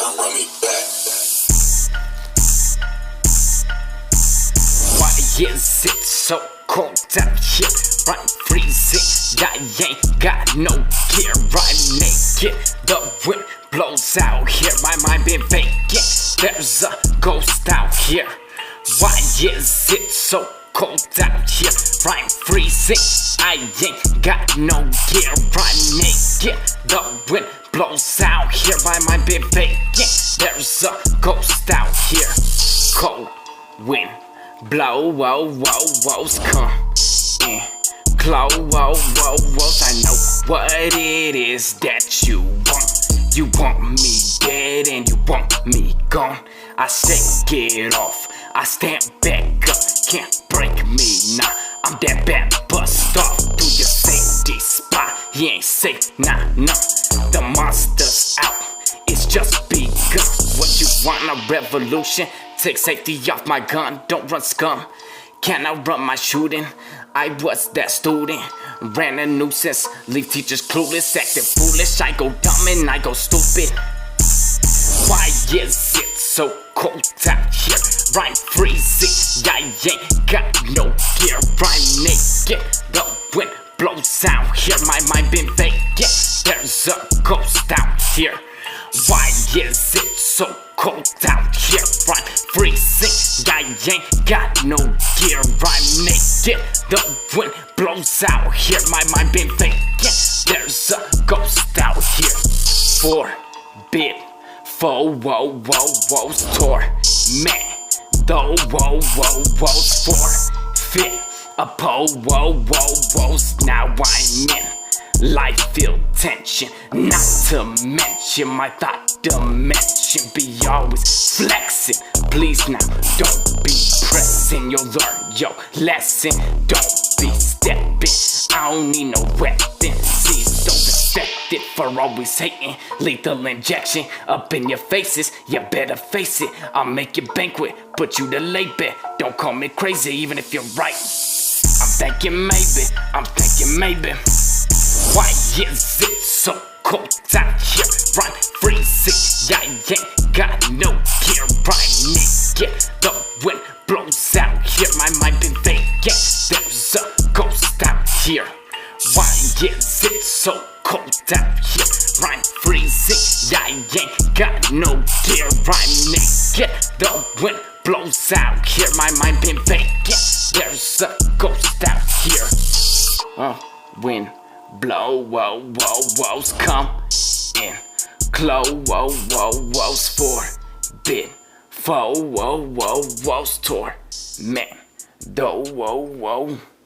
Come run me back. Why is it so cold out here? I'm freezing, I ain't got no gear. I'm naked, the wind blows out here. My mind been vacant, there's a ghost out here. Why is it so cold out here? I'm freezing, I ain't got no gear. I'm naked, the wind blows out here. My mind been vacant, there's a ghost out here. Cold wind blow, whoa, whoa, who's come in close, whoa, whoa, who's. I know what it is that you want. You want me dead and you want me gone. I shake it off, I stand back up, can't break me, nah. I'm that bad, bust off through your safety spot. He ain't safe, nah, nah. The monster's out, it's just begun. What you want, a revolution? Take safety off my gun, don't run scum. Can I run my shooting? I was that student, ran a nuisance, leave teachers clueless, acting foolish. I go dumb and I go stupid. Why is it so cold out here? I'm freezing, I ain't got no gear. I'm naked, the wind blows out here. My mind been vacant, there's a ghost out here. Why is it so cold out here? I'm freezing, I ain't got no gear. I'm naked, the wind blows out here. My mind been vacant, there's a ghost out here. Forbid, whoa, whoa, whoa, who's torment. Though, whoa, whoa, who's forfeit. A pole, whoa, whoa, who's. Now I'm in life feel tension, not to mention my thought dimension be always flexing. Please now, don't be pressing. You'll learn your lesson. Don't be stepping. I don't need no weapon. Please don't respect it for always hating. Lethal injection up in your faces. You better face it. I'll make your banquet, put you to labor. Don't call me crazy, even if you're right. I'm thinking maybe. Why is it so cold out here? I'm freezing, I ain't got no gear. I'm naked, the wind blows out here. My mind been vacant, there's a ghost out here. Why is it so cold out here? I'm freezing, I ain't got no gear. I'm naked, the wind blows out here. My mind been vacant, there's a ghost out here. Wind blow, whoa, whoa, who's come in close, whoa, whoa, who's forbid. Whoa, whoa, whoa, who's torment. Though, whoa, whoa.